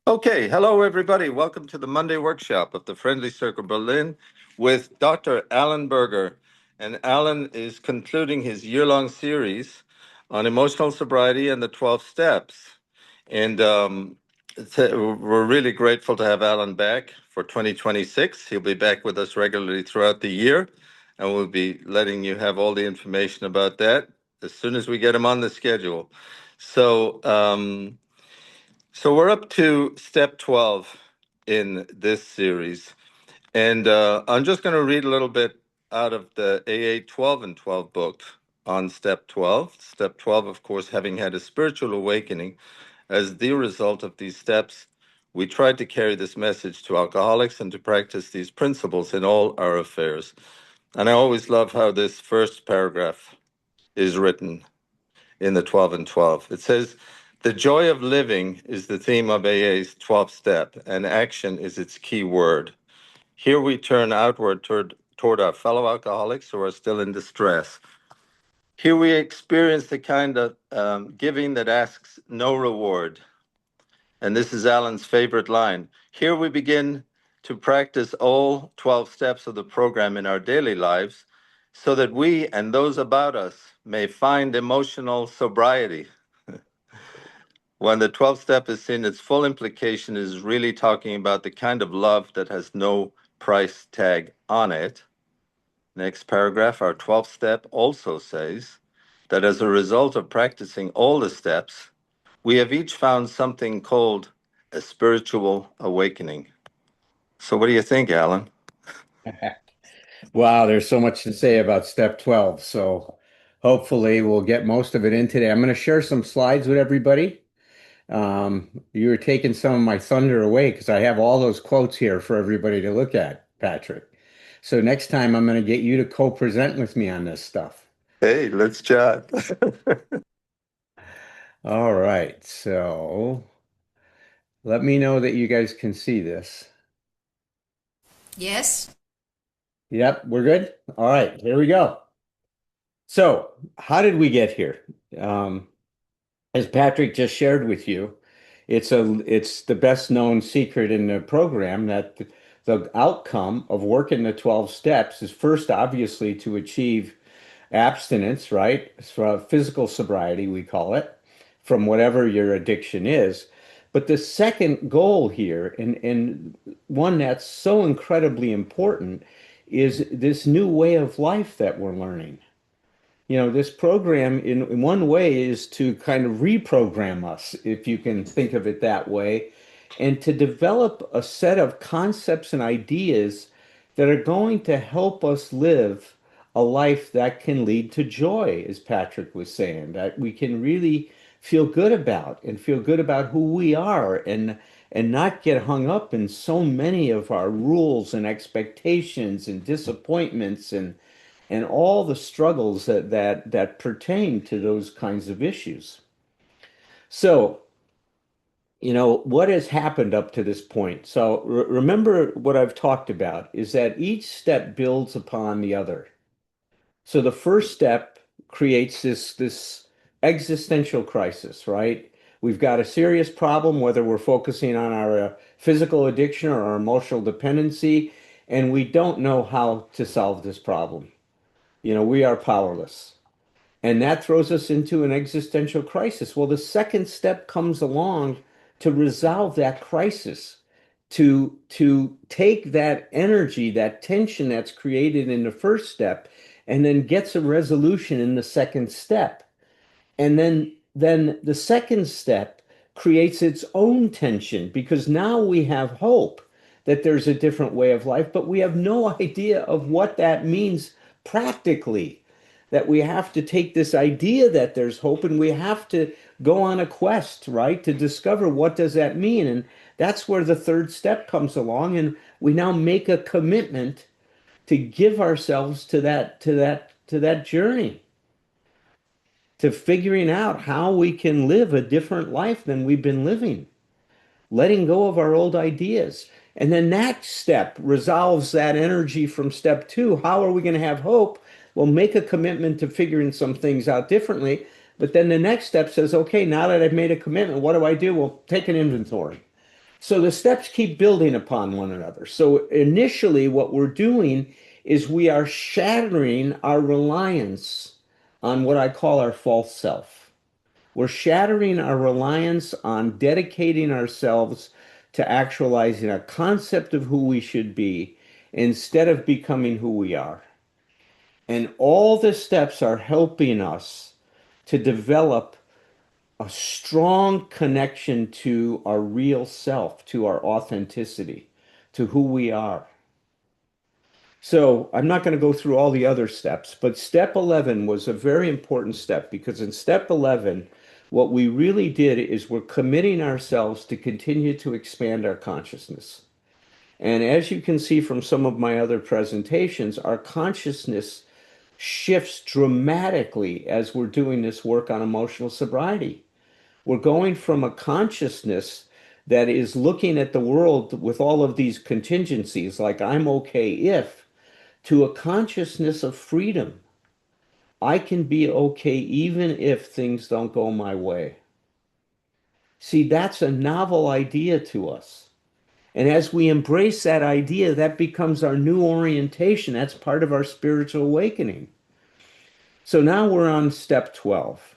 Okay, hello everybody. Welcome to the Monday workshop of the Friendly Circle Berlin with Dr. Alan Berger. And Alan is concluding his year-long series on emotional sobriety and the 12 steps. And we're really grateful to have Alan back for 2026. He'll be back with us regularly throughout the year, and we'll be letting you have all the information about that as soon as we get him on the schedule. So, so we're up to step 12 in this series. And I'm just going to read a little bit out of the AA 12 and 12 book on step 12. Step 12, of course, having had a spiritual awakening as the result of these steps, we tried to carry this message to alcoholics and to practice these principles in all our affairs. And I always love how this first paragraph is written in the 12 and 12. It says, the joy of living is the theme of AA's 12th step, and action is its key word. Here we turn outward toward our fellow alcoholics who are still in distress. Here we experience the kind of giving that asks no reward. And this is Alan's favorite line. Here we begin to practice all 12 steps of the program in our daily lives so that we and those about us may find emotional sobriety. When the 12th step is seen, its full implication is really talking about the kind of love that has no price tag on it. Next paragraph, our 12th step also says that as a result of practicing all the steps, we have each found something called a spiritual awakening. So what do you think, Alan? Wow, there's so much to say about step 12. So hopefully we'll get most of it in today. I'm going to share some slides with everybody. You were taking some of my thunder away because I have all those quotes here for everybody to look at, Patrick. So next time I'm going to get you to co-present with me on this stuff. Hey, let's chat. All right. So let me know that you guys can see this. Yes. Yep, we're good. All right, here we go. So how did we get here? As Patrick just shared with you, it's the best known secret in the program that the outcome of working the 12 steps is first obviously to achieve abstinence, right? So physical sobriety, we call it, from whatever your addiction is. But the second goal here, and one that's so incredibly important, is this new way of life that we're learning. This program in one way is to kind of reprogram us, if you can think of it that way, and to develop a set of concepts and ideas that are going to help us live a life that can lead to joy, as Patrick was saying, that we can really feel good about and feel good about who we are and not get hung up in so many of our rules and expectations and disappointments and all the struggles that pertain to those kinds of issues. So, what has happened up to this point? So remember what I've talked about is that each step builds upon the other. So the first step creates this existential crisis, right? We've got a serious problem, whether we're focusing on our physical addiction or our emotional dependency, and we don't know how to solve this problem. We are powerless. And that throws us into an existential crisis. Well, the second step comes along to resolve that crisis, to take that energy, that tension that's created in the first step, and then gets a resolution in the second step. And then the second step creates its own tension because now we have hope that there's a different way of life, but we have no idea of what that means practically. That we have to take this idea that there's hope and we have to go on a quest, right, to discover what does that mean. And that's where the third step comes along, and we now make a commitment to give ourselves to that journey, to figuring out how we can live a different life than we've been living, letting go of our old ideas. And then that step resolves that energy from step two. How are we going to have hope? Well, make a commitment to figuring some things out differently. But then the next step says, okay, now that I've made a commitment, what do I do? Well, take an inventory. So the steps keep building upon one another. So initially, what we're doing is we are shattering our reliance on what I call our false self. We're shattering our reliance on dedicating ourselves to actualizing a concept of who we should be instead of becoming who we are. And all the steps are helping us to develop a strong connection to our real self, to our authenticity, to who we are. So I'm not going to go through all the other steps, but step 11 was a very important step because in step 11, what we really did is we're committing ourselves to continue to expand our consciousness. And as you can see from some of my other presentations, our consciousness shifts dramatically as we're doing this work on emotional sobriety. We're going from a consciousness that is looking at the world with all of these contingencies, like I'm okay if, to a consciousness of freedom. I can be okay even if things don't go my way. See, that's a novel idea to us. And as we embrace that idea, that becomes our new orientation. That's part of our spiritual awakening. So now we're on step 12,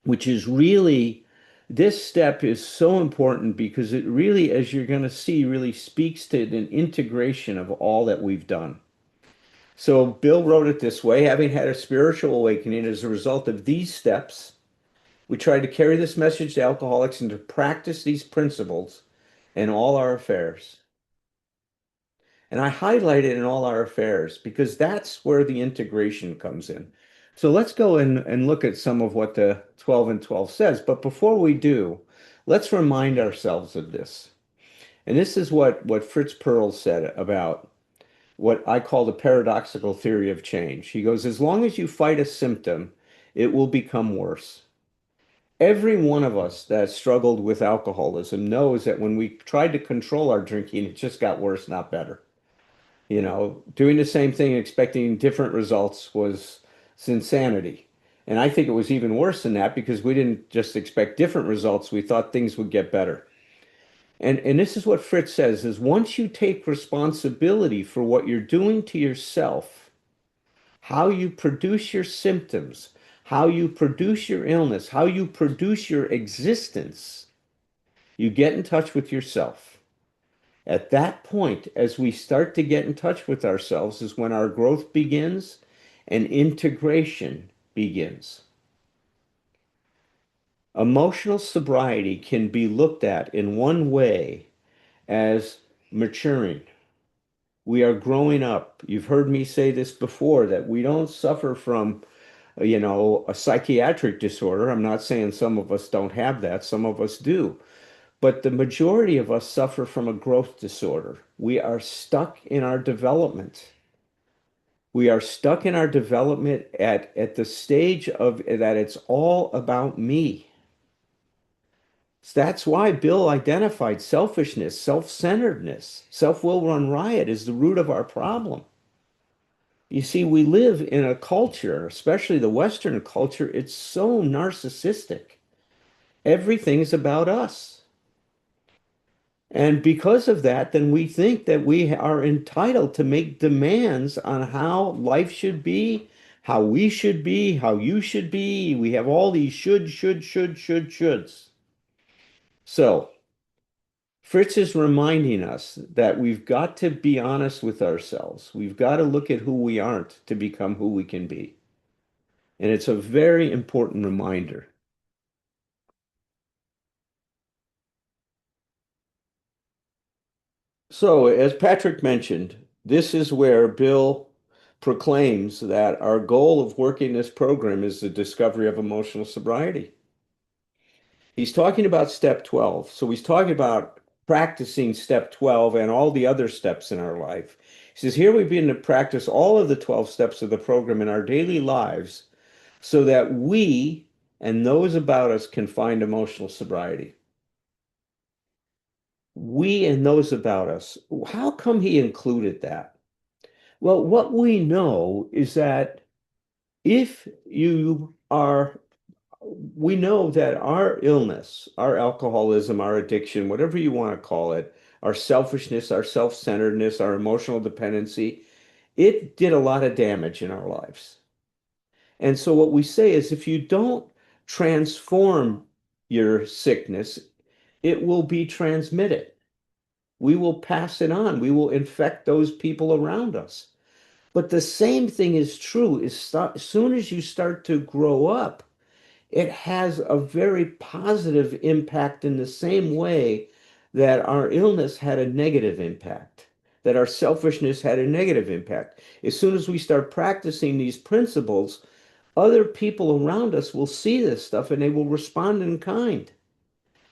which is really, this step is so important because it really, as you're going to see, really speaks to an integration of all that we've done. So Bill wrote it this way: having had a spiritual awakening as a result of these steps, we try to carry this message to alcoholics and to practice these principles in all our affairs. And I highlight it in all our affairs because that's where the integration comes in. So let's go and look at some of what the 12 and 12 says. But before we do, let's remind ourselves of this. And this is what Fritz Perls said about what I call the paradoxical theory of change. He goes, as long as you fight a symptom, it will become worse. Every one of us that struggled with alcoholism knows that when we tried to control our drinking, it just got worse, not better. You know, doing the same thing, expecting different results was insanity. And I think it was even worse than that because we didn't just expect different results, we thought things would get better. And this is what Fritz says is once you take responsibility for what you're doing to yourself, how you produce your symptoms, how you produce your illness, how you produce your existence, you get in touch with yourself. At that point, as we start to get in touch with ourselves, is when our growth begins and integration begins. Emotional sobriety can be looked at in one way as maturing. We are growing up. You've heard me say this before, that we don't suffer from, a psychiatric disorder. I'm not saying some of us don't have that, some of us do. But the majority of us suffer from a growth disorder. We are stuck in our development. We are stuck in our development at the stage of that it's all about me. So that's why Bill identified selfishness, self-centeredness, self-will run riot is the root of our problem. You see, we live in a culture, especially the Western culture, it's so narcissistic. Everything's about us. And because of that, then we think that we are entitled to make demands on how life should be, how we should be, how you should be. We have all these shoulds. So, Fritz is reminding us that we've got to be honest with ourselves. We've got to look at who we aren't to become who we can be. And it's a very important reminder. So, as Patrick mentioned, this is where Bill proclaims that our goal of working this program is the discovery of emotional sobriety. He's talking about step 12. So, he's talking about practicing step 12 and all the other steps in our life. He says, here we begin to practice all of the 12 steps of the program in our daily lives so that we and those about us can find emotional sobriety. We and those about us. How come he included that? Well, what we know is that if you are we know that our illness, our alcoholism, our addiction, whatever you want to call it, our selfishness, our self-centeredness, our emotional dependency, it did a lot of damage in our lives. And so what we say is if you don't transform your sickness, it will be transmitted. We will pass it on. We will infect those people around us. But the same thing is true as soon as you start to grow up, it has a very positive impact in the same way that our illness had a negative impact, that our selfishness had a negative impact. As soon as we start practicing these principles, other people around us will see this stuff and they will respond in kind.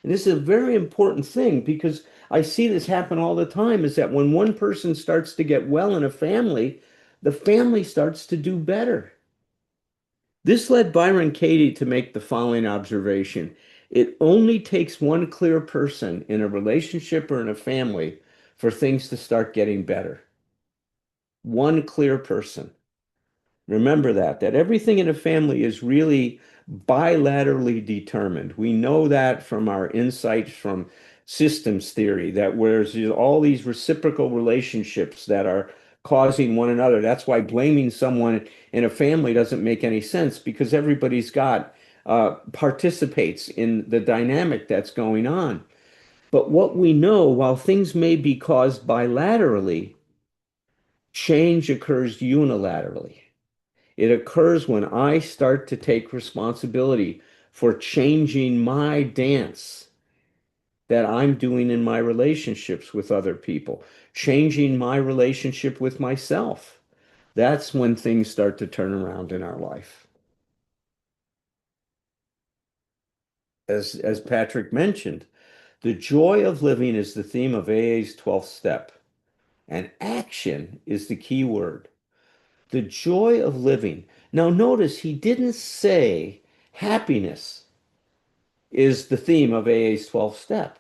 And this is a very important thing because I see this happen all the time is that when one person starts to get well in a family, the family starts to do better. This led Byron Katie to make the following observation. It only takes one clear person in a relationship or in a family for things to start getting better. One clear person. Remember that everything in a family is really bilaterally determined. We know that from our insights from systems theory, that whereas all these reciprocal relationships that are causing one another, that's why blaming someone in a family doesn't make any sense because everybody's got participates in the dynamic that's going on. But what we know, while things may be caused bilaterally, change occurs unilaterally. It occurs when I start to take responsibility for changing my dance that I'm doing in my relationships with other people, changing my relationship with myself. That's when things start to turn around in our life. As Patrick mentioned, the joy of living is the theme of AA's 12th step, and action is the key word. The joy of living. Now, notice he didn't say happiness is the theme of AA's 12th step.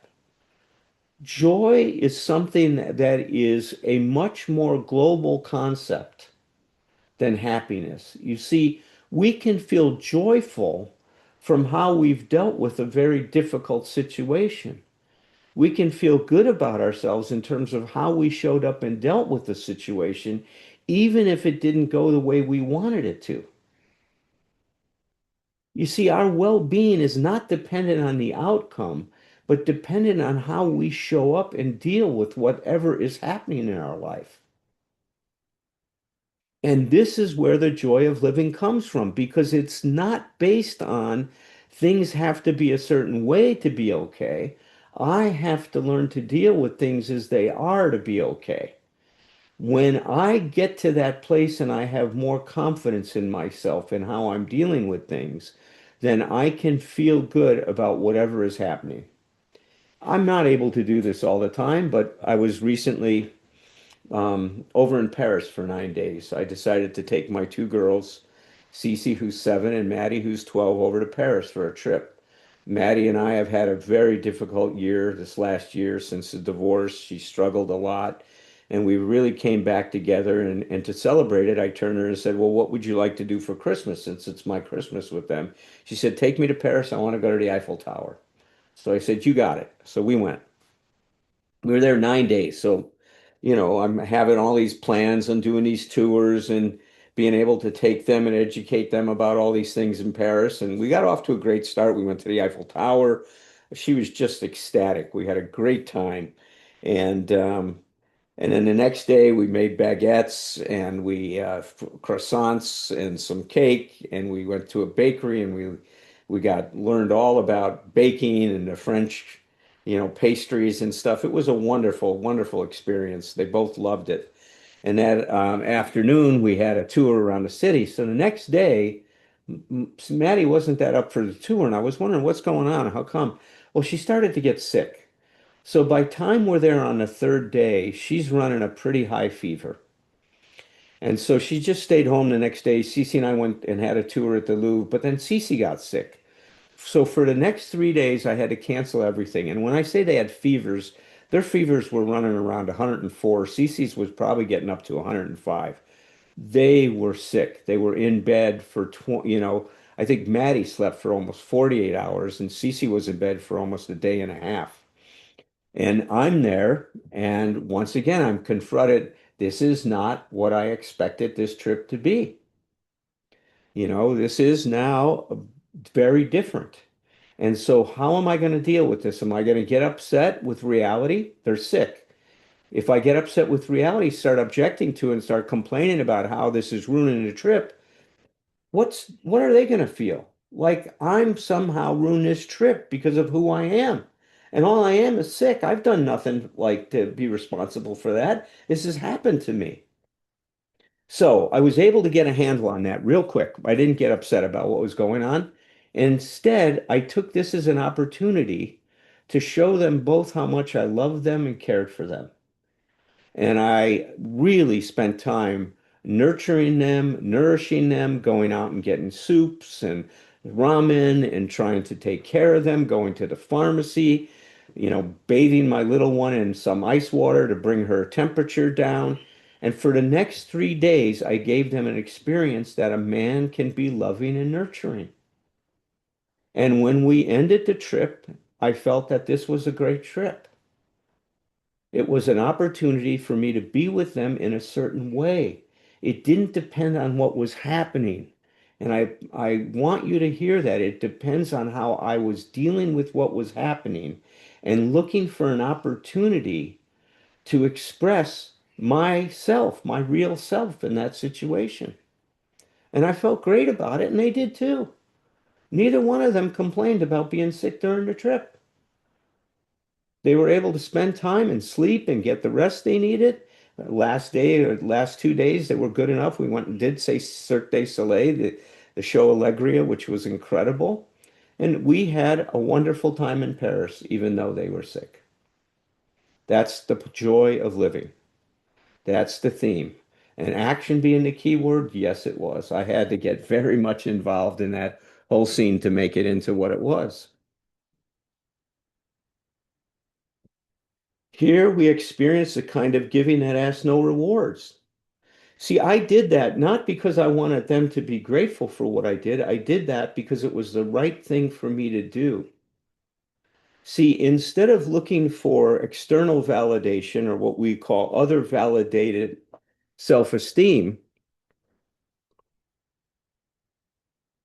Joy is something that is a much more global concept than happiness. You see, we can feel joyful from how we've dealt with a very difficult situation. We can feel good about ourselves in terms of how we showed up and dealt with the situation, even if it didn't go the way we wanted it to. You see, our well-being is not dependent on the outcome, but dependent on how we show up and deal with whatever is happening in our life. And this is where the joy of living comes from, because it's not based on things have to be a certain way to be okay. I have to learn to deal with things as they are to be okay. When I get to that place and I have more confidence in myself and how I'm dealing with things, then I can feel good about whatever is happening. I'm not able to do this all the time, but I was recently over in Paris for 9 days. I decided to take my two girls, Cece, who's 7, and Maddie, who's 12, over to Paris for a trip. Maddie and I have had a very difficult year this last year since the divorce. She struggled a lot, and we really came back together. And to celebrate it, I turned to her and said, well, what would you like to do for Christmas since it's my Christmas with them? She said, take me to Paris. I want to go to the Eiffel Tower. So I said, you got it. So we went. We were there 9 days. So, I'm having all these plans and doing these tours and being able to take them and educate them about all these things in Paris. And we got off to a great start. We went to the Eiffel Tower. She was just ecstatic. We had a great time. And and then the next day we made baguettes and we croissants and some cake and we went to a bakery and we got learned all about baking and the French, pastries and stuff. It was a wonderful, wonderful experience. They both loved it. And that afternoon we had a tour around the city. So the next day, Maddie wasn't that up for the tour, and I was wondering what's going on. How come? Well, she started to get sick. So by time we're there on the third day, she's running a pretty high fever. And so she just stayed home the next day. Cece and I went and had a tour at the Louvre, but then Cece got sick. So for the next 3 days, I had to cancel everything. And when I say they had fevers, their fevers were running around 104. Cece's was probably getting up to 105. They were sick. They were in bed for 20, I think Maddie slept for almost 48 hours, and Cece was in bed for almost a day and a half. And I'm there, and once again, I'm confronted. This is not what I expected this trip to be. This is now very different. And so, how am I going to deal with this? Am I going to get upset with reality? They're sick. If I get upset with reality, start objecting to it and start complaining about how this is ruining the trip, what are they going to feel? Like I'm somehow ruined this trip because of who I am. And all I am is sick. I've done nothing like to be responsible for that. This has happened to me. So I was able to get a handle on that real quick. I didn't get upset about what was going on. Instead, I took this as an opportunity to show them both how much I loved them and cared for them. And I really spent time nurturing them, nourishing them, going out and getting soups and ramen and trying to take care of them, going to the pharmacy, bathing my little one in some ice water to bring her temperature down. And for the next 3 days, I gave them an experience that a man can be loving and nurturing. And when we ended the trip, I felt that this was a great trip. It was an opportunity for me to be with them in a certain way. It didn't depend on what was happening. And I want you to hear that. It depends on how I was dealing with what was happening and looking for an opportunity to express myself, my real self in that situation. And I felt great about it, and they did too. Neither one of them complained about being sick during the trip. They were able to spend time and sleep and get the rest they needed. Last day or last 2 days, they were good enough. We went and did say Cirque du Soleil, the show Allegria, which was incredible. And we had a wonderful time in Paris, even though they were sick. That's the joy of living. That's the theme. And action being the key word, yes, it was. I had to get very much involved in that whole scene to make it into what it was. Here we experience a kind of giving that asks no rewards. See, I did that not because I wanted them to be grateful for what I did. I did that because it was the right thing for me to do. See, instead of looking for external validation or what we call other validated self-esteem,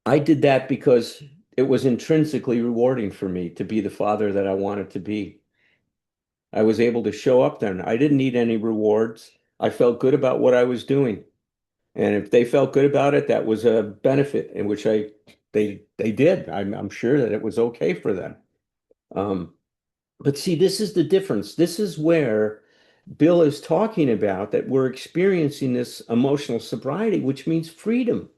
I did that because it was intrinsically rewarding for me to be the father that I wanted to be. I was able to show up then. I didn't need any rewards. I felt good about what I was doing. And if they felt good about it, that was a benefit in which they did. I'm sure that it was okay for them. Um, but see, this is the difference. This is where Bill is talking about that we're experiencing this emotional sobriety, which means freedom.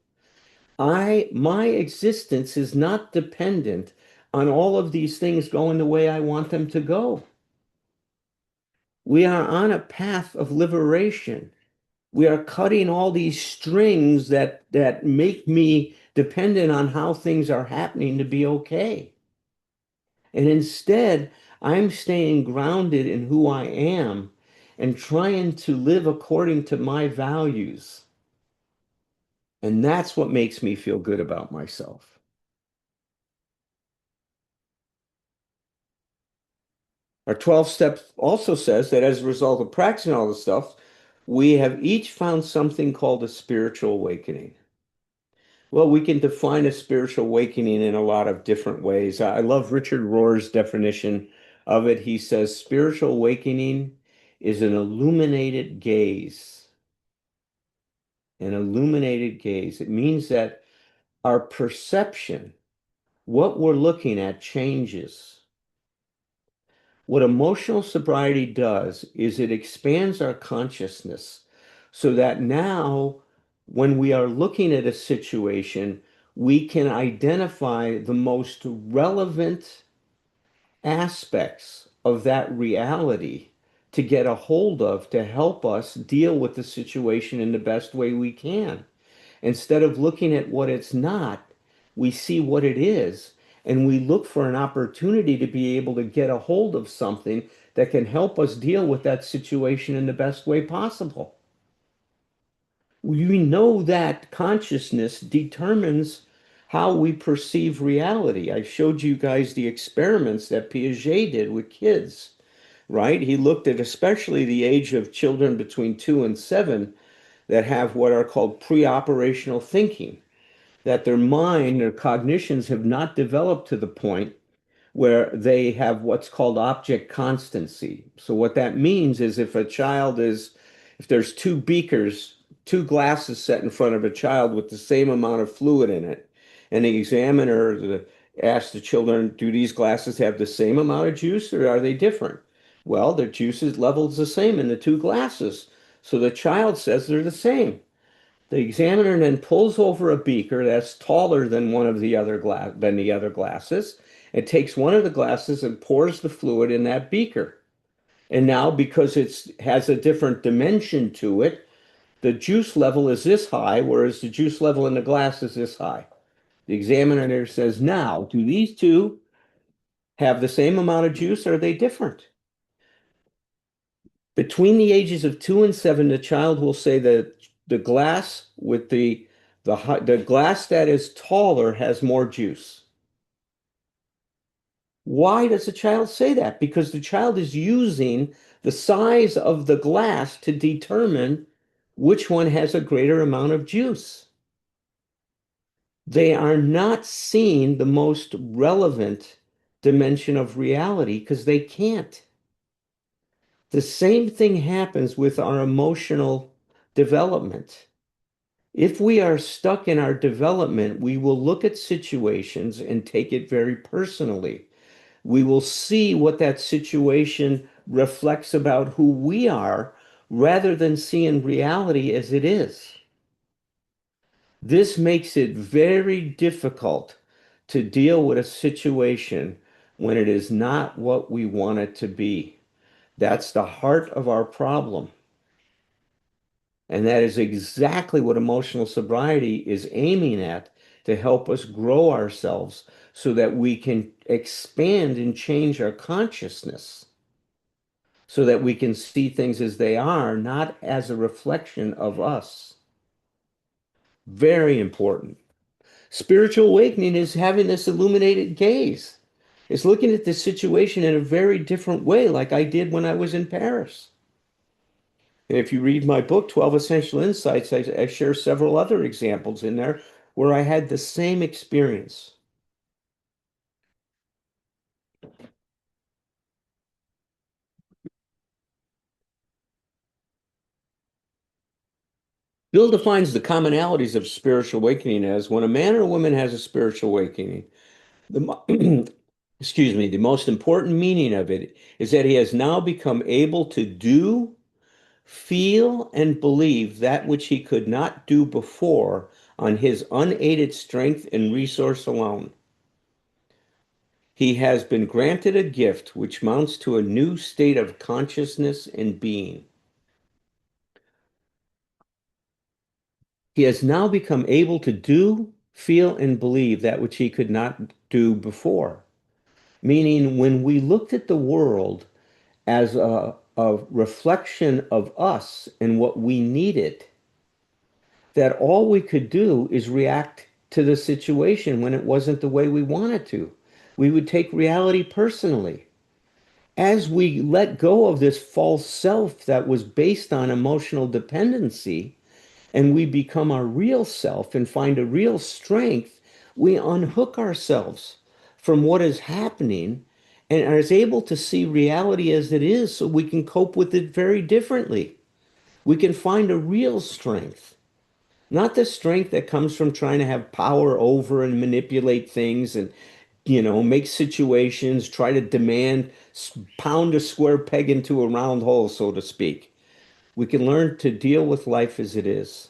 My existence is not dependent on all of these things going the way I want them to go. We are on a path of liberation. We are cutting all these strings that make me dependent on how things are happening to be okay. And instead, I'm staying grounded in who I am and trying to live according to my values. And that's what makes me feel good about myself. Our 12 steps also says that as a result of practicing all this stuff, we have each found something called a spiritual awakening. Well, we can define a spiritual awakening in a lot of different ways. I love Richard Rohr's definition of it. He says spiritual awakening is an illuminated gaze. An illuminated gaze. It means that our perception, what we're looking at, changes. What emotional sobriety does is it expands our consciousness so that now, when we are looking at a situation, we can identify the most relevant aspects of that reality to get a hold of to help us deal with the situation in the best way we can. Instead of looking at what it's not, we see what it is, and we look for an opportunity to be able to get a hold of something that can help us deal with that situation in the best way possible. We know that consciousness determines how we perceive reality. I showed you guys the experiments that Piaget did with kids, right? He looked at especially the age of children between 2 and 7 that have what are called pre-operational thinking, that their mind, their cognitions have not developed to the point where they have what's called object constancy. So what that means is if there's two beakers, two glasses set in front of a child with the same amount of fluid in it, and the asks the children, do these glasses have the same amount of juice or are they different? Well, their juices level is the same in the two glasses. So the child says they're the same. The examiner then pulls over a beaker that's taller than one of the other glasses, and takes one of the glasses and pours the fluid in that beaker. And now, because it has a different dimension to it, the juice level is this high, whereas the juice level in the glass is this high. The examiner there says, now, do these two have the same amount of juice, or are they different? Between the ages of 2 and 7, the child will say that the glass with the glass that is taller has more juice. Why does the child say that? Because the child is using the size of the glass to determine which one has a greater amount of juice. They are not seeing the most relevant dimension of reality because they can't. The same thing happens with our emotional development. If we are stuck in our development, we will look at situations and take it very personally. We will see what that situation reflects about who we are rather than seeing reality as it is. This makes it very difficult to deal with a situation when it is not what we want it to be. That's the heart of our problem. And that is exactly what emotional sobriety is aiming at to help us grow ourselves so that we can expand and change our consciousness so that we can see things as they are, not as a reflection of us. Very important. Spiritual awakening is having this illuminated gaze. It's looking at the situation in a very different way, like I did when I was in Paris. And if you read my book, 12 Essential Insights, I share several other examples in there where I had the same experience. Bill defines the commonalities of spiritual awakening as when a man or woman has a spiritual awakening, excuse me, the most important meaning of it is that he has now become able to do, feel, and believe that which he could not do before on his unaided strength and resource alone. He has been granted a gift which mounts to a new state of consciousness and being. He has now become able to do, feel, and believe that which he could not do before. Meaning, when we looked at the world as a reflection of us and what we needed, that all we could do is react to the situation when it wasn't the way we wanted to. We would take reality personally. As we let go of this false self that was based on emotional dependency, and we become our real self and find a real strength, we unhook ourselves from what is happening and are able to see reality as it is so we can cope with it very differently. We can find a real strength, not the strength that comes from trying to have power over and manipulate things and make situations, try to demand, pound a square peg into a round hole, so to speak. We can learn to deal with life as it is,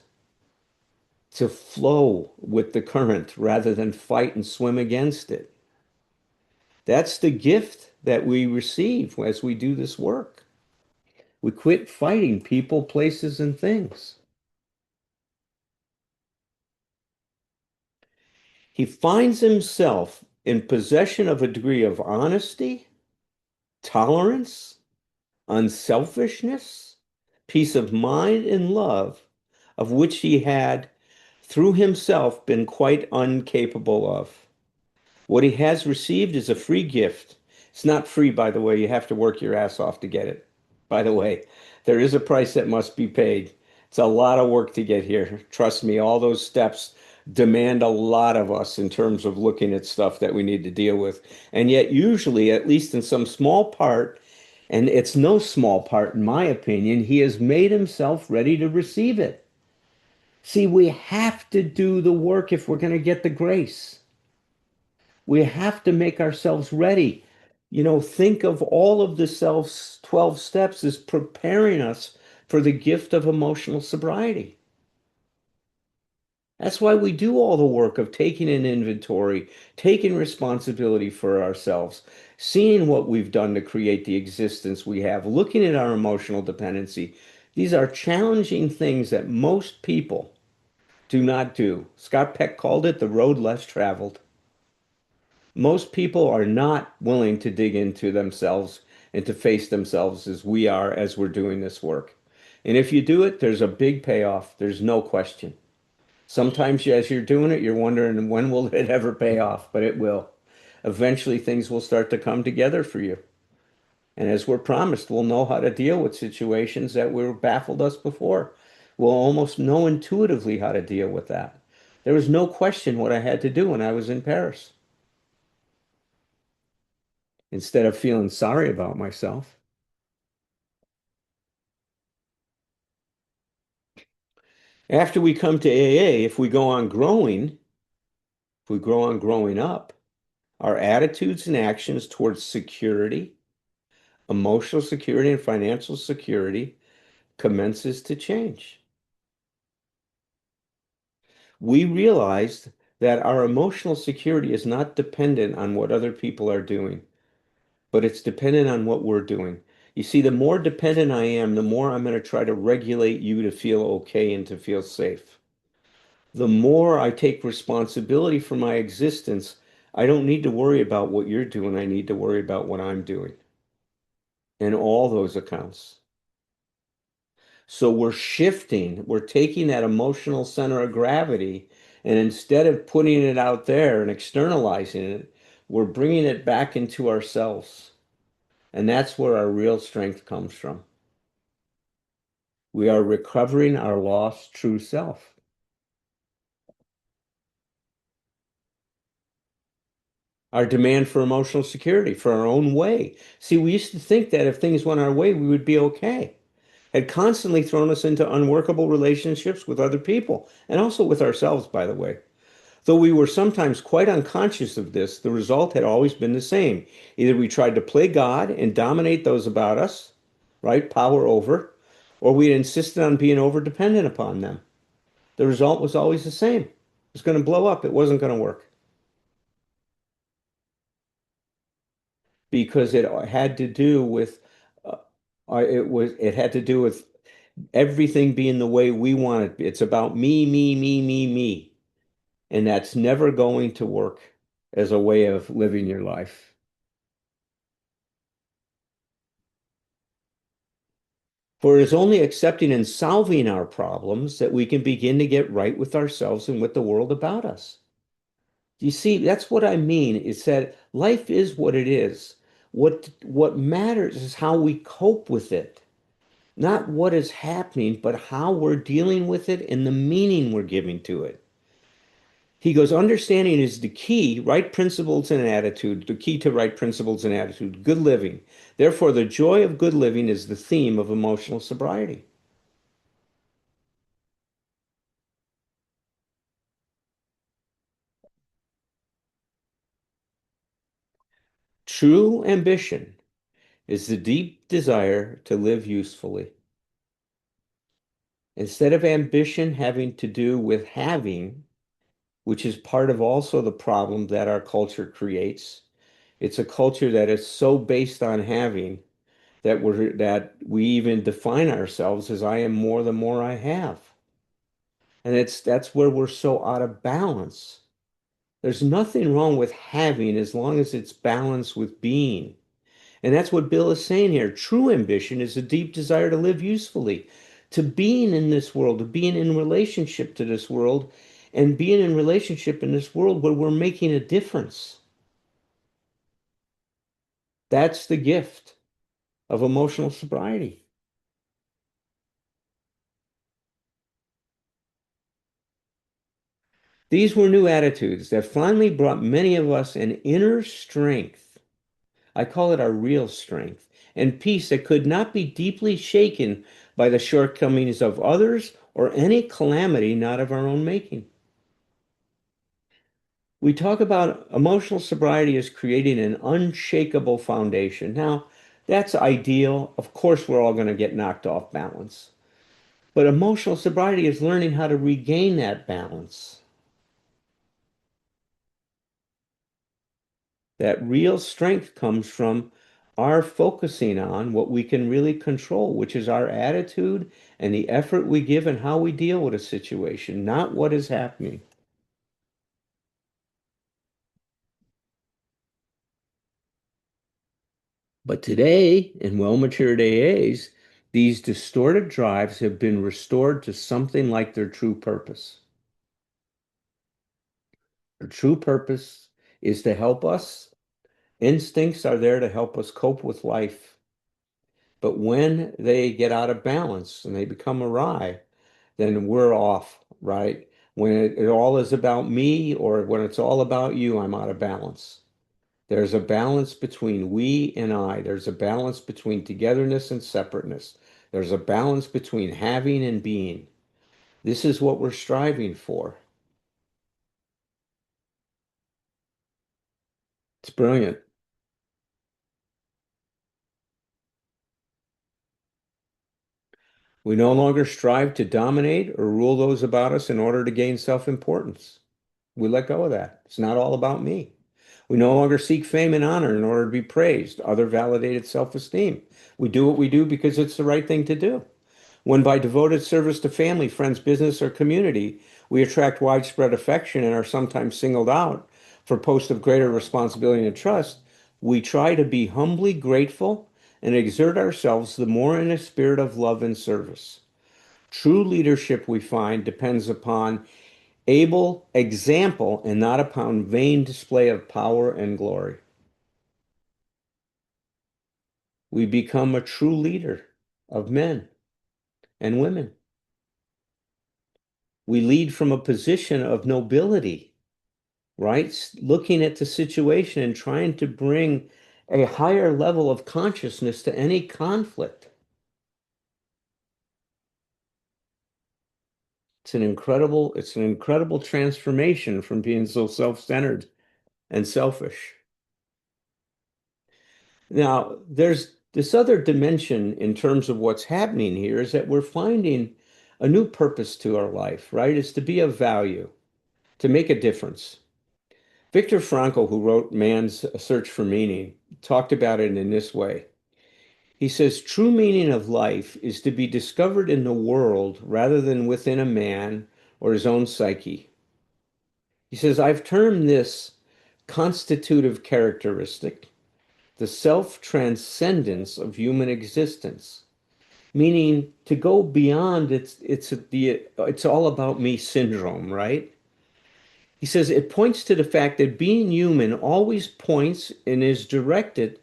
to flow with the current rather than fight and swim against it. That's the gift that we receive as we do this work. We quit fighting people, places, and things. He finds himself in possession of a degree of honesty, tolerance, unselfishness, peace of mind, and love, of which he had through himself been quite incapable of. What he has received is a free gift. It's not free, by the way. You have to work your ass off to get it. By the way, there is a price that must be paid. It's a lot of work to get here. Trust me, all those steps demand a lot of us in terms of looking at stuff that we need to deal with. And yet, usually, at least in some small part, and it's no small part, in my opinion, he has made himself ready to receive it. See, we have to do the work if we're going to get the grace. We have to make ourselves ready. Think of all of the self's 12 steps as preparing us for the gift of emotional sobriety. That's why we do all the work of taking an inventory, taking responsibility for ourselves, seeing what we've done to create the existence we have, looking at our emotional dependency. These are challenging things that most people do not do. Scott Peck called it the road less traveled. Most people are not willing to dig into themselves and to face themselves as we are as we're doing this work. And if you do it, there's a big payoff. There's no question. Sometimes as you're doing it, you're wondering when will it ever pay off, but it will. Eventually things will start to come together for you. And as we're promised, we'll know how to deal with situations that were baffled us before. We'll almost know intuitively how to deal with that. There was no question what I had to do when I was in Paris. Instead of feeling sorry about myself. After we come to AA, if we go on growing, if we grow on growing up, our attitudes and actions towards security, emotional security and financial security commences to change. We realized that our emotional security is not dependent on what other people are doing, but it's dependent on what we're doing. You see, the more dependent I am, the more I'm going to try to regulate you to feel okay and to feel safe. The more I take responsibility for my existence, I don't need to worry about what you're doing. I need to worry about what I'm doing in all those accounts. So we're shifting, we're taking that emotional center of gravity, and instead of putting it out there and externalizing it, we're bringing it back into ourselves. And that's where our real strength comes from. We are recovering our lost true self. Our demand for emotional security, for our own way. See, we used to think that if things went our way, we would be okay. Had constantly thrown us into unworkable relationships with other people and also with ourselves, by the way. Though we were sometimes quite unconscious of this, the result had always been the same. Either we tried to play God and dominate those about us, right? Power over, or we insisted on being over dependent upon them. The result was always the same. It was going to blow up. It wasn't going to work because it had to do with uh, it had to do with everything being the way we want it. It's about me, me, me, me, me. And that's never going to work as a way of living your life. For it is only accepting and solving our problems that we can begin to get right with ourselves and with the world about us. You see, that's what I mean is that life is what it is. What matters is how we cope with it, not what is happening, but how we're dealing with it and the meaning we're giving to it. He goes, understanding is the key, right principles and attitude, the key to right principles and attitude, good living. Therefore, the joy of good living is the theme of emotional sobriety. True ambition is the deep desire to live usefully. Instead of ambition having to do with having, which is part of also the problem that our culture creates, it's a culture that is so based on having that we even define ourselves as I am more the more I have. And that's where we're so out of balance. There's nothing wrong with having as long as it's balanced with being. And that's what Bill is saying here. True ambition is a deep desire to live usefully, to being in this world, to being in relationship to this world, and being in relationship in this world where we're making a difference. That's the gift of emotional sobriety. These were new attitudes that finally brought many of us an inner strength. I call it our real strength and peace that could not be deeply shaken by the shortcomings of others or any calamity not of our own making. We talk about emotional sobriety as creating an unshakable foundation. Now, that's ideal. Of course, we're all going to get knocked off balance. But emotional sobriety is learning how to regain that balance. That real strength comes from our focusing on what we can really control, which is our attitude and the effort we give and how we deal with a situation, not what is happening. But today, in well-matured AAs, these distorted drives have been restored to something like their true purpose. Their true purpose is to help us. Instincts are there to help us cope with life. But when they get out of balance and they become awry, then we're off, right? When it all is about me or when it's all about you, I'm out of balance. There's a balance between we and I. There's a balance between togetherness and separateness. There's a balance between having and being. This is what we're striving for. It's brilliant. We no longer strive to dominate or rule those about us in order to gain self-importance. We let go of that. It's not all about me. We no longer seek fame and honor in order to be praised, other validated self-esteem. We do what we do because it's the right thing to do. When by devoted service to family, friends, business, or community, we attract widespread affection and are sometimes singled out for posts of greater responsibility and trust, we try to be humbly grateful and exert ourselves the more in a spirit of love and service. True leadership, we find, depends upon able example and not upon vain display of power and glory. We become a true leader of men and women. We lead from a position of nobility, right? Looking at the situation and trying to bring a higher level of consciousness to any conflict. It's an incredible transformation from being so self-centered and selfish. Now, there's this other dimension in terms of what's happening here is that we're finding a new purpose to our life, right? It's to be of value, to make a difference. Viktor Frankl, who wrote Man's Search for Meaning, talked about it in this way. He says, true meaning of life is to be discovered in the world rather than within a man or his own psyche. He says, I've termed this constitutive characteristic the self-transcendence of human existence, meaning to go beyond it's all about me syndrome, right? He says it points to the fact that being human always points and is directed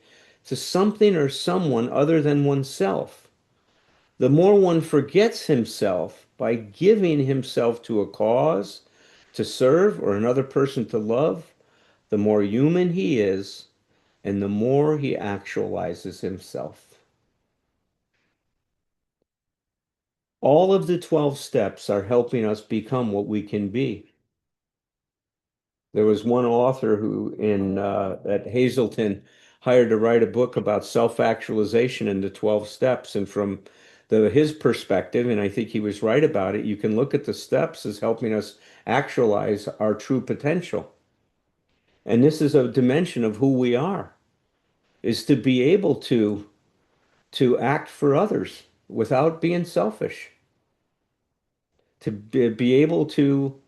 to something or someone other than oneself. The more one forgets himself by giving himself to a cause to serve or another person to love, the more human he is and the more he actualizes himself. All of the 12 steps are helping us become what we can be. There was one author who in at Hazleton hired to write a book about self-actualization in the 12 steps. And from his perspective, and I think he was right about it, you can look at the steps as helping us actualize our true potential. And this is a dimension of who we are, is to be able to act for others without being selfish, to be able to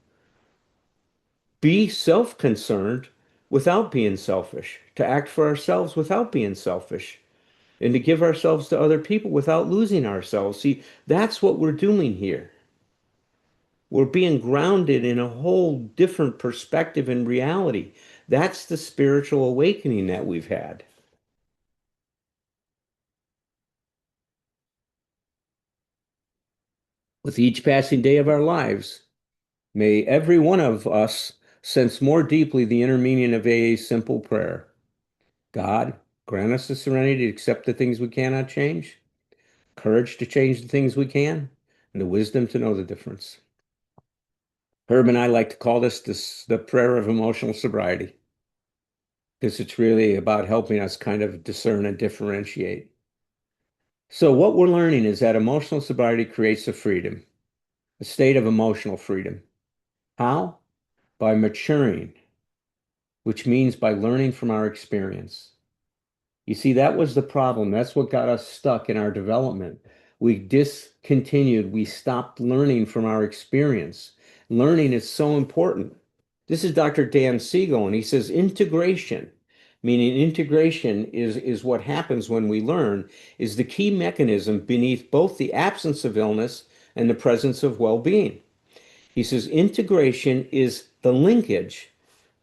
be self-concerned without being selfish, to act for ourselves without being selfish, and to give ourselves to other people without losing ourselves. See, that's what we're doing here. We're being grounded in a whole different perspective and reality. That's the spiritual awakening that we've had. With each passing day of our lives, may every one of us sense more deeply the inner meaning of AA's simple prayer. God, grant us the serenity to accept the things we cannot change, courage to change the things we can, and the wisdom to know the difference. Herb and I like to call this the prayer of emotional sobriety because it's really about helping us kind of discern and differentiate. So what we're learning is that emotional sobriety creates a freedom, a state of emotional freedom. How? By maturing, which means by learning from our experience. You see, that was the problem. That's what got us stuck in our development. We discontinued, we stopped learning from our experience. Learning is so important. This is Dr. Dan Siegel, and he says integration, meaning integration is what happens when we learn, is the key mechanism beneath both the absence of illness and the presence of well-being. He says integration is the linkage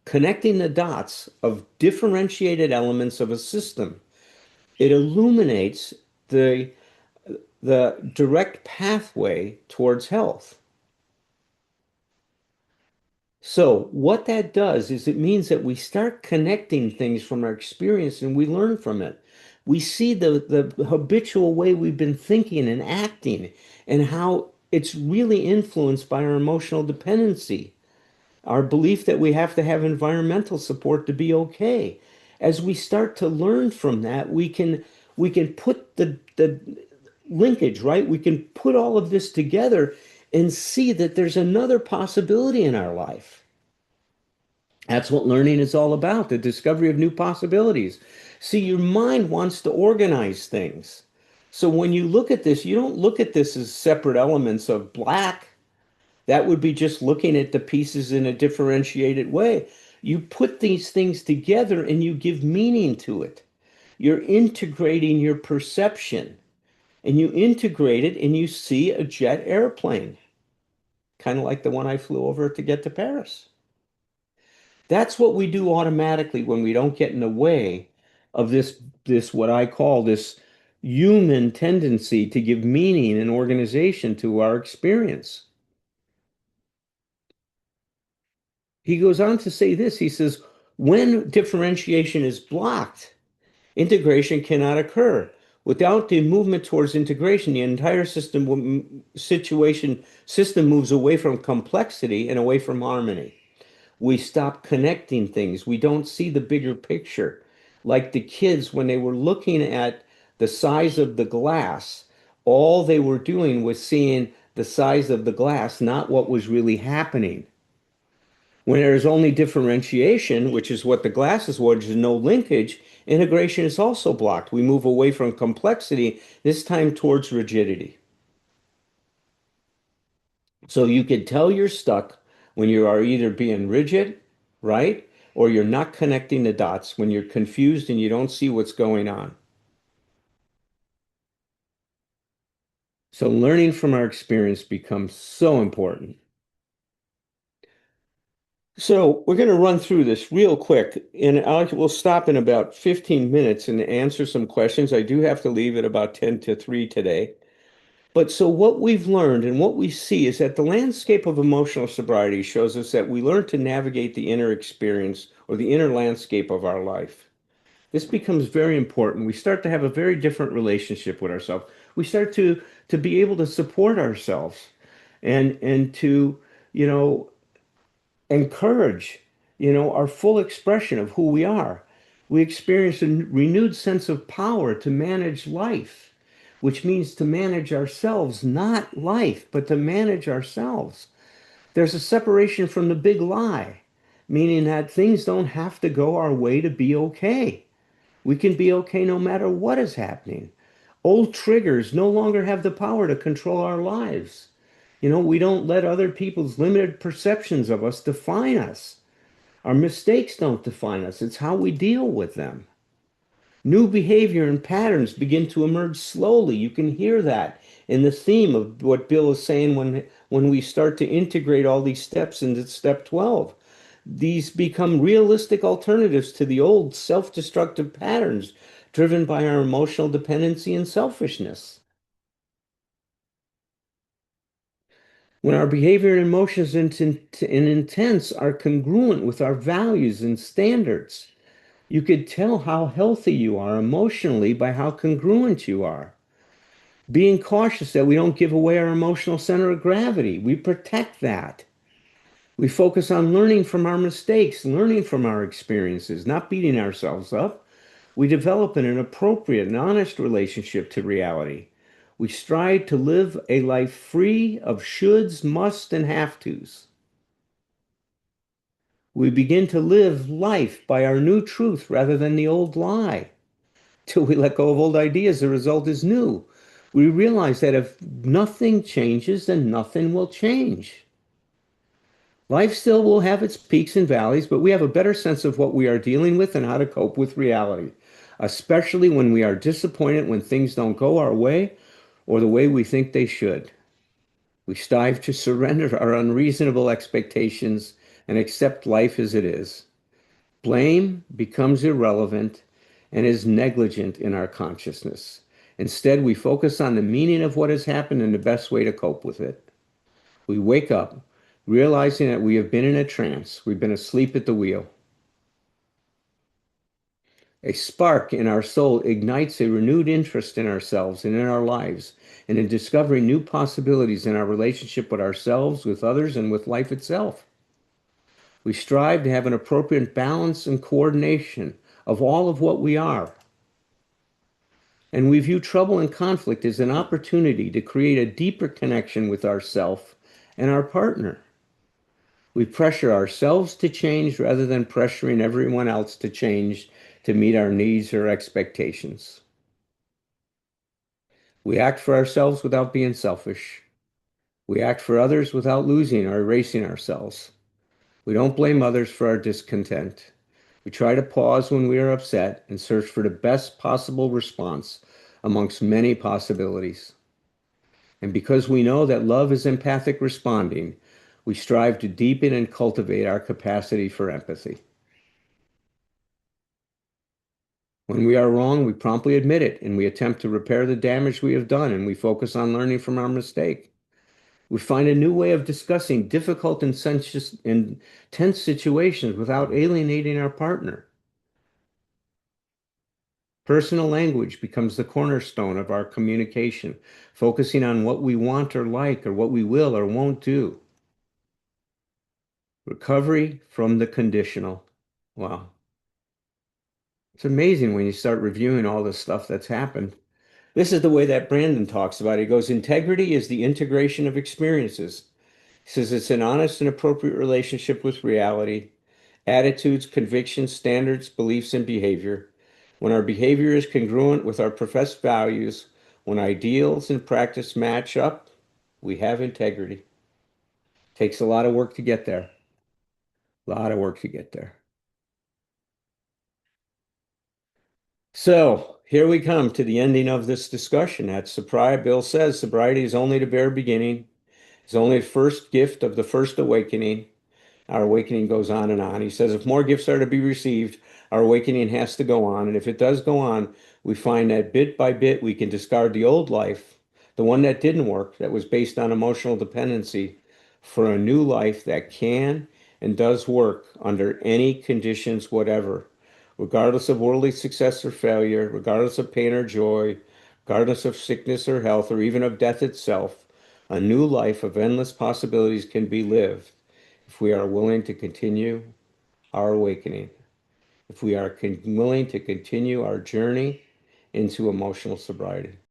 connecting the dots of differentiated elements of a system. It illuminates the, the direct pathway towards health. So what that does is it means that we start connecting things from our experience and we learn from it. We see the habitual way we've been thinking and acting and how it's really influenced by our emotional dependency, our belief that we have to have environmental support to be okay. As we start to learn from that, we can put the linkage, right? We can put all of this together and see that there's another possibility in our life. That's what learning is all about, the discovery of new possibilities. See, your mind wants to organize things. So when you look at this, you don't look at this as separate elements of black. That would be just looking at the pieces in a differentiated way. You put these things together and you give meaning to it. You're integrating your perception and you integrate it and you see a jet airplane, kind of like the one I flew over to get to Paris. That's what we do automatically when we don't get in the way of this what I call this human tendency to give meaning and organization to our experience. He goes on to say this. He says, when differentiation is blocked, integration cannot occur. Without the movement towards integration, the entire system moves away from complexity and away from harmony. We stop connecting things. We don't see the bigger picture. Like the kids, when they were looking at the size of the glass, all they were doing was seeing the size of the glass, not what was really happening. When there is only differentiation, which is what the glass is, which is no linkage, integration is also blocked. We move away from complexity, this time towards rigidity. So you can tell you're stuck when you are either being rigid, right? Or you're not connecting the dots, when you're confused and you don't see what's going on. So learning from our experience becomes so important. So we're going to run through this real quick, and we'll stop in about 15 minutes and answer some questions. I do have to leave at about 10 to 3 today. But so what we've learned and what we see is that the landscape of emotional sobriety shows us that we learn to navigate the inner experience or the inner landscape of our life. This becomes very important. We start to have a very different relationship with ourselves. We start to be able to support ourselves and to, you know, encourage, our full expression of who we are. We experience a renewed sense of power to manage life, which means to manage ourselves, not life, but to manage ourselves. There's a separation from the big lie, meaning that things don't have to go our way to be okay. We can be okay no matter what is happening. Old triggers no longer have the power to control our lives. We don't let other people's limited perceptions of us define us. Our mistakes don't define us. It's how we deal with them. New behavior and patterns begin to emerge slowly. You can hear that in the theme of what Bill is saying when we start to integrate all these steps into step 12. These become realistic alternatives to the old self-destructive patterns driven by our emotional dependency and selfishness. When our behavior and emotions and intents are congruent with our values and standards, you could tell how healthy you are emotionally by how congruent you are. Being cautious that we don't give away our emotional center of gravity. We protect that. We focus on learning from our mistakes, learning from our experiences, not beating ourselves up. We develop an appropriate and honest relationship to reality. We strive to live a life free of shoulds, musts, and have tos. We begin to live life by our new truth rather than the old lie. Till we let go of old ideas, the result is new. We realize that if nothing changes, then nothing will change. Life still will have its peaks and valleys, but we have a better sense of what we are dealing with and how to cope with reality, especially when we are disappointed when things don't go our way or the way we think they should. We strive to surrender our unreasonable expectations and accept life as it is. Blame becomes irrelevant and is negligent in our consciousness. Instead, we focus on the meaning of what has happened and the best way to cope with it. We wake up realizing that we have been in a trance. We've been asleep at the wheel. A spark in our soul ignites a renewed interest in ourselves and in our lives, and in discovering new possibilities in our relationship with ourselves, with others, and with life itself. We strive to have an appropriate balance and coordination of all of what we are. And we view trouble and conflict as an opportunity to create a deeper connection with ourself and our partner. We pressure ourselves to change rather than pressuring everyone else to change to meet our needs or expectations. We act for ourselves without being selfish. We act for others without losing or erasing ourselves. We don't blame others for our discontent. We try to pause when we are upset and search for the best possible response amongst many possibilities. And because we know that love is empathic responding, we strive to deepen and cultivate our capacity for empathy. When we are wrong, we promptly admit it and we attempt to repair the damage we have done, and we focus on learning from our mistake. We find a new way of discussing difficult and tense situations without alienating our partner. Personal language becomes the cornerstone of our communication, focusing on what we want or like or what we will or won't do. Recovery from the conditional. Wow. It's amazing when you start reviewing all this stuff that's happened. This is the way that Brandon talks about it. He goes, integrity is the integration of experiences. He says it's an honest and appropriate relationship with reality, attitudes, convictions, standards, beliefs, and behavior. When our behavior is congruent with our professed values, when ideals and practice match up, we have integrity. Takes a lot of work to get there. A lot of work to get there. So here we come to the ending of this discussion. At sobriety, Bill says sobriety is only the very beginning. It's only the first gift of the first awakening. Our awakening goes on and on. He says if more gifts are to be received, our awakening has to go on. And if it does go on, we find that bit by bit we can discard the old life, the one that didn't work, that was based on emotional dependency, for a new life that can and does work under any conditions, whatever, regardless of worldly success or failure, regardless of pain or joy, regardless of sickness or health, or even of death itself. A new life of endless possibilities can be lived if we are willing to continue our awakening, if we are willing to continue our journey into emotional sobriety.